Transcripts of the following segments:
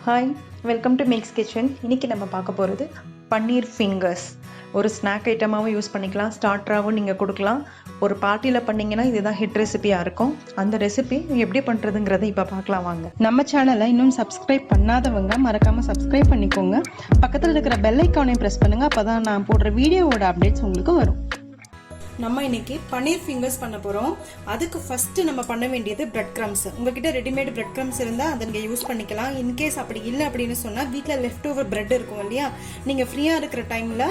Hi, welcome to Max Kitchen. இன்றைக்கி நம்ம பார்க்க போகிறது பன்னீர் ஃபிங்கர்ஸ். ஒரு ஸ்நாக் ஐட்டமாகவும் யூஸ் பண்ணிக்கலாம், ஸ்டார்டராகவும் நீங்கள் கொடுக்கலாம். ஒரு பார்ட்டியில் பண்ணிங்கன்னா இதுதான் ஹிட் ரெசிபியாக இருக்கும். அந்த ரெசிபி எப்படி பண்ணுறதுங்கிறத இப்போ பார்க்கலாம் வாங்க. நம்ம சேனலை இன்னும் சப்ஸ்கிரைப் பண்ணாதவங்க மறக்காமல் சப்ஸ்கிரைப் பண்ணிக்கோங்க. பக்கத்தில் இருக்கிற பெல் ஐக்கானையும் ப்ரெஸ் பண்ணுங்கள், அப்போ தான் நான் போடுற வீடியோவோட அப்டேட்ஸ் உங்களுக்கு வரும். நம்ம இன்னைக்கு பன்னீர் ஃபிங்கர்ஸ் பண்ண போகிறோம். அதுக்கு ஃபஸ்ட்டு நம்ம பண்ண வேண்டியது பிரெட் க்ரம்ஸ். உங்ககிட்ட ரெடிமேட் பிரெட் க்ரம்ஸ் இருந்தால் அதை நீங்கள் யூஸ் பண்ணிக்கலாம். இன்கேஸ் அப்படி இல்லை அப்படின்னு சொன்னால் வீட்டில் லெஃப்ட் ஓவர் பிரெட் இருக்கும் இல்லையா, நீங்கள் ஃப்ரீயாக இருக்கிற டைமில்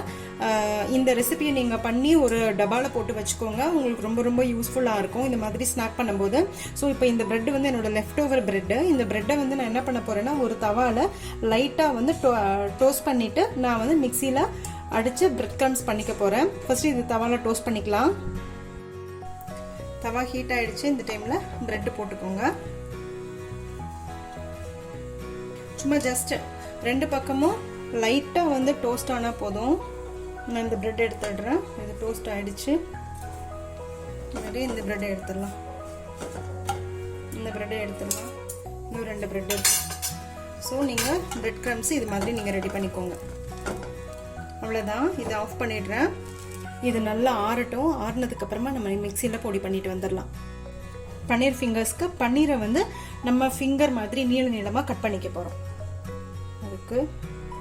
இந்த ரெசிபியை நீங்கள் பண்ணி ஒரு டப்பாவில் போட்டு வச்சுக்கோங்க. உங்களுக்கு ரொம்ப ரொம்ப யூஸ்ஃபுல்லாக இருக்கும் இந்த மாதிரி ஸ்நாக் பண்ணும்போது. ஸோ இப்போ இந்த பிரெட் வந்து என்னோட லெஃப்ட் ஓவர் பிரெட்டு. இந்த பிரெட்டை வந்து நான் என்ன பண்ண போகிறேன்னா, ஒரு தவாவில் லைட்டாக வந்து டோஸ்ட் பண்ணிவிட்டு நான் வந்து மிக்சியில் அடித்து பிரெட் க்ரம்ஸ் பண்ணிக்க போகிறேன். ஃபஸ்ட்டு இது தவாவில் டோஸ்ட் பண்ணிக்கலாம். தவா ஹீட் ஆகிடுச்சு. இந்த டைமில் பிரெட்டு போட்டுக்கோங்க. சும்மா ஜஸ்ட் ரெண்டு பக்கமும் லைட்டாக வந்து டோஸ்ட் ஆனால் போதும். நான் இந்த பிரெட் எடுத்துடுறேன். இது டோஸ்ட் ஆகிடுச்சு. இந்த பிரெட்டை எடுத்துடலாம். இன்னும் 2 பிரெட் இருக்கு. ஸோ நீங்கள் பிரெட் க்ரம்ஸ் இது மாதிரி நீங்கள் ரெடி பண்ணிக்கோங்க. அவ்வளோதான். இதை ஆஃப் பண்ணிடுறேன். இது நல்லா ஆறட்டும். ஆறுனதுக்கு அப்புறமா நம்ம மிக்சியில் பொடி பண்ணிட்டு வந்துடலாம். பன்னீர் ஃபிங்கர்ஸ்க்கு பன்னீரை வந்து நம்ம ஃபிங்கர் மாதிரி நீளமாக கட் பண்ணிக்க போகிறோம். அதுக்கு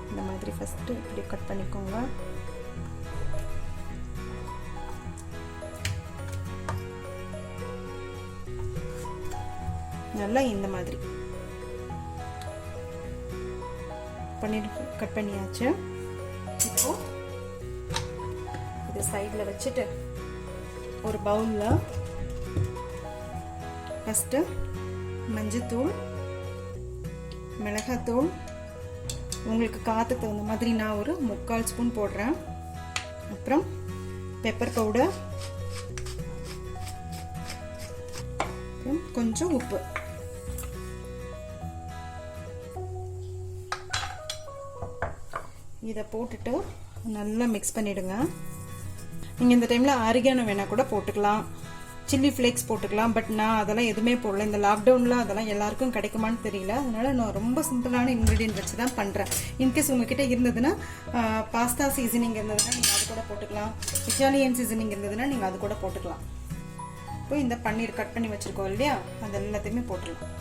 இந்த மாதிரி ஃபஸ்ட்டு இப்படி கட் பண்ணிக்கோங்க. நல்லா இந்த மாதிரி பன்னீர் கட் பண்ணியாச்சு. இப்போ இதை சைடில் வச்சுட்டு ஒரு பவுலில் ஃபஸ்ட்டு மஞ்சத்தூள், மிளகாத்தூள், உங்களுக்கு காற்றுக்கு தகுந்த மாதிரி நான் ஒரு 3/4 ஸ்பூன் போடுறேன். அப்புறம் பெப்பர் பவுடர், அப்புறம் கொஞ்சம் உப்பு. இதை போட்டுட்டு நல்லா மிக்ஸ் பண்ணிவிடுங்க. நீங்கள் இந்த டைமில் ஆரிகானோ வேணால் கூட போட்டுக்கலாம், சில்லி ஃப்ளேக்ஸ் போட்டுக்கலாம். பட் நான் அதெல்லாம் எதுவுமே போடல. இந்த லாக்டவுனில் அதெல்லாம் எல்லாருக்கும் கிடைக்குமான்னு தெரியல. அதனால் நான் ரொம்ப சிம்பிளான இன்க்ரீடியன்ட் வச்சு தான் பண்ணுறேன். இன்கேஸ் உங்ககிட்ட இருந்ததுன்னா பாஸ்தா சீசனிங் இருந்ததுன்னா நீங்கள் அது கூட போட்டுக்கலாம். இட்டாலியன் சீசனிங் இருந்ததுன்னா நீங்கள் அது கூட போட்டுக்கலாம். இப்போ இந்த பன்னீர் கட் பண்ணி வச்சுருக்கோம் இல்லையா, அது எல்லாத்தையுமே போட்டுடலாம்.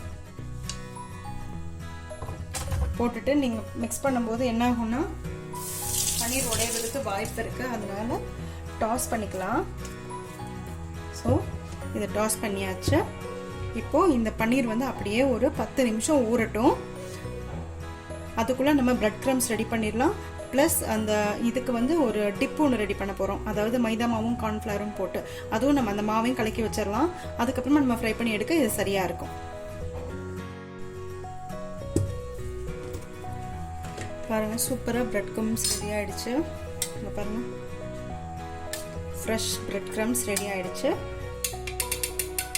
போட்டுட்டு நீங்கள் மிக்ஸ் பண்ணும்போது என்ன ஆகும்னா, பன்னீர் உடையிறதுக்கு வாய்ப்பு இருக்குது. அதனால டாஸ் பண்ணிக்கலாம். ஸோ இதை டாஸ் பண்ணியாச்சு. இப்போது இந்த பன்னீர் வந்து அப்படியே ஒரு 10 நிமிஷம் ஊறட்டும். அதுக்குள்ளே நம்ம பிரெட் க்ரம்ஸ் ரெடி பண்ணிடலாம். ப்ளஸ் அந்த இதுக்கு வந்து ஒரு டிப் ஒன்று ரெடி பண்ண போகிறோம். அதாவது மைதா மாவும் கார்ன்ஃப்ளவரும் போட்டு அதுவும் நம்ம அந்த மாவையும் கலக்கி வச்சிடலாம். அதுக்கப்புறமா நம்ம ஃப்ரை பண்ணி எடுக்க இது சரியாக இருக்கும். பாருங்கள், சூப்பராக பிரெட் க்ரம்ஸ் ரெடி ஆகிடுச்சு. இங்கே பாருங்கள், ஃப்ரெஷ் பிரெட் க்ரம்ஸ் ரெடி ஆகிடுச்சு.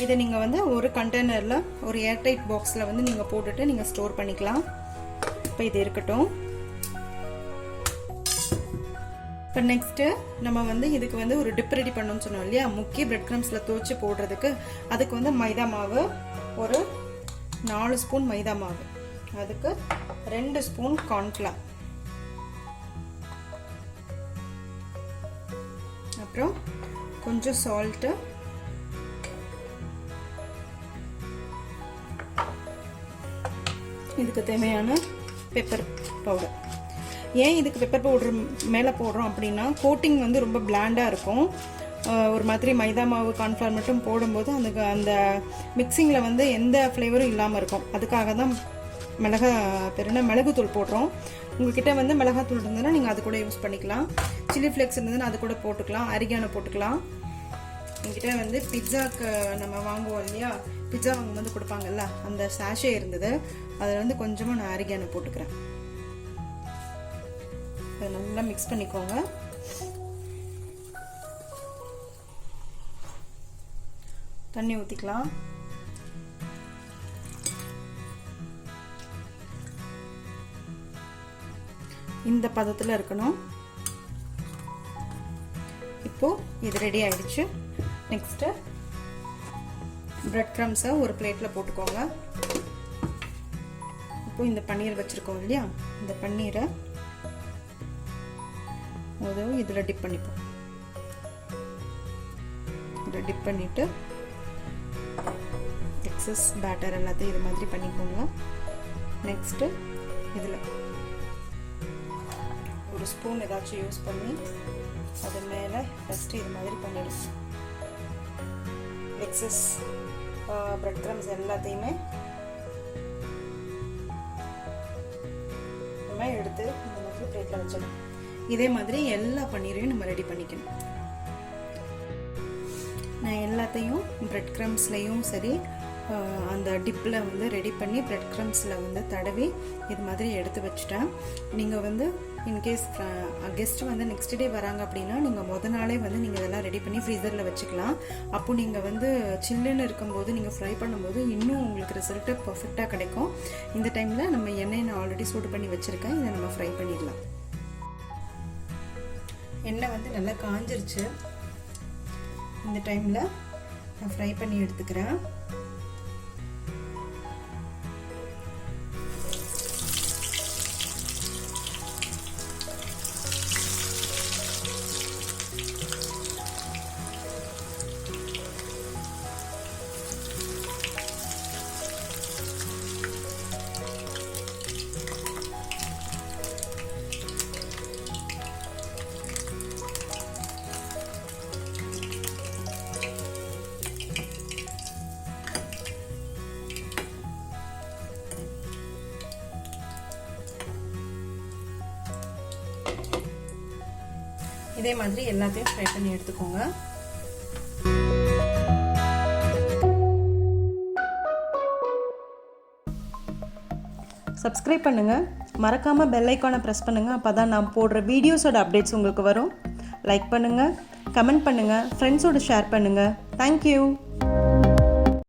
இதை நீங்கள் வந்து ஒரு கண்டெய்னரில் ஒரு ஏர்டைட் பாக்ஸில் வந்து நீங்கள் போட்டுட்டு நீங்கள் ஸ்டோர் பண்ணிக்கலாம். இப்போ இது இருக்கட்டும். இப்போ நெக்ஸ்ட்டு நம்ம வந்து இதுக்கு வந்து ஒரு டிப் ரெடி பண்ணோம்னு சொன்னோம் இல்லையா, முக்கிய பிரெட் க்ரம்ஸில் துவச்சி போடுறதுக்கு. அதுக்கு வந்து மைதா மாவு ஒரு 4 ஸ்பூன் மைதா மாவு, அதுக்கு 2 ஸ்பூன் கார்ன்ஃப்ளவர், அப்புறம் கொஞ்சம் சால்ட்டு, இதுக்கு தேவையான பெப்பர் பவுடர். ஏன் இதுக்கு பெப்பர் பவுடர் மேலே போடுறோம் அப்படின்னா, கோட்டிங் வந்து ரொம்ப பிளாண்டாக இருக்கும். ஒரு மாதிரி மைதா மாவு கார்ன்ஃப்ளவர் மட்டும் போடும்போது அந்த மிக்சிங்கில் வந்து எந்த ஃப்ளேவரும் இல்லாமல் இருக்கும். அதுக்காக தான் மிளகுத்தூள் போடுறோம். உங்ககிட்ட வந்து மிளகாத்தூள் இருந்ததுன்னா நீங்கள் அது கூட யூஸ் பண்ணிக்கலாம். சில்லி ஃப்ளேக்ஸ் இருந்ததுன்னா அது கூட போட்டுக்கலாம். ஆரிகானோ போட்டுக்கலாம். என்கிட்ட வந்து பிட்சாக்கு நம்ம வாங்குவோம் இல்லையா, பிட்சா வாங்கும்போது கொடுப்பாங்கல்ல, அந்த சாஷே இருந்தது. அதில் வந்து கொஞ்சமாக நான் ஆரிகானோ போட்டுக்கிறேன். அதை நல்லா மிக்ஸ் பண்ணிக்கோங்க. தண்ணி ஊற்றிக்கலாம். இந்த பதத்தில் இருக்கணும். இப்போது இது ரெடி ஆயிடுச்சு. நெக்ஸ்ட்டு பிரெட் க்ரம்ஸை ஒரு பிளேட்டில் போட்டுக்கோங்க. இப்போ இந்த பன்னீர் வச்சுருக்கோம் இல்லையா, இந்த பன்னீரை இதில் டிப் பண்ணிப்போம். இதில் டிப் பண்ணிவிட்டு எக்ஸஸ் பேட்டர் எல்லாத்தையும் இது மாதிரி பண்ணிக்கோங்க. நெக்ஸ்ட்டு இதில் ஒரு ஸ்பூன் ஏதாச்சும் யூஸ் பண்ணி அது மேலே ஃபஸ்ட்டு இது மாதிரி பண்ணிடுவோம். எக்ஸஸ் பிரெட் க்ரம்ஸ் எல்லாத்தையுமே நம்ம எடுத்து இந்த மாதிரி பிளேட்டில் வச்சிடணும். இதே மாதிரி எல்லா பன்னீரையும் நம்ம ரெடி பண்ணிக்கணும். நான் எல்லாத்தையும் பிரெட் க்ரம்ஸ்லையும் சரி அந்த டிப்பில் வந்து ரெடி பண்ணி பிரெட் க்ரம்ஸில் வந்து தடவி இது மாதிரி எடுத்து வச்சுட்டேன். நீங்கள் வந்து இன்கேஸ் கெஸ்ட் வந்து நெக்ஸ்ட் டே வராங்க அப்படின்னா நீங்கள் முத நாளே வந்து நீங்கள் இதெல்லாம் ரெடி பண்ணி ஃப்ரீசரில் வச்சுக்கலாம். அப்போ நீங்கள் வந்து சில்லுன்னு இருக்கும்போது நீங்கள் ஃப்ரை பண்ணும்போது இன்னும் உங்களுக்கு ரிசல்ட்டு பர்ஃபெக்டாக கிடைக்கும். இந்த டைமில் நம்ம எண்ணெய் நான் ஆல்ரெடி சூடு பண்ணி வச்சுருக்கேன், இதை நம்ம ஃப்ரை பண்ணிடலாம். எண்ணெய் வந்து நல்லா காஞ்சிருச்சு. இந்த டைமில் நான் ஃப்ரை பண்ணி எடுத்துக்கிறேன். இதே மாதிரி எல்லாத்தையும் ஃப்ரை பண்ணி எடுத்துக்கோங்க. சப்ஸ்கிரைப் பண்ணுங்கள், மறக்காமல் பெல் ஐக்கானை ப்ரெஸ் பண்ணுங்கள். அப்போ தான் நான் போடுற வீடியோஸோட அப்டேட்ஸ் உங்களுக்கு வரும். லைக் பண்ணுங்கள், கமெண்ட் பண்ணுங்கள், ஃப்ரெண்ட்ஸோடு ஷேர் பண்ணுங்கள். தேங்க்யூ.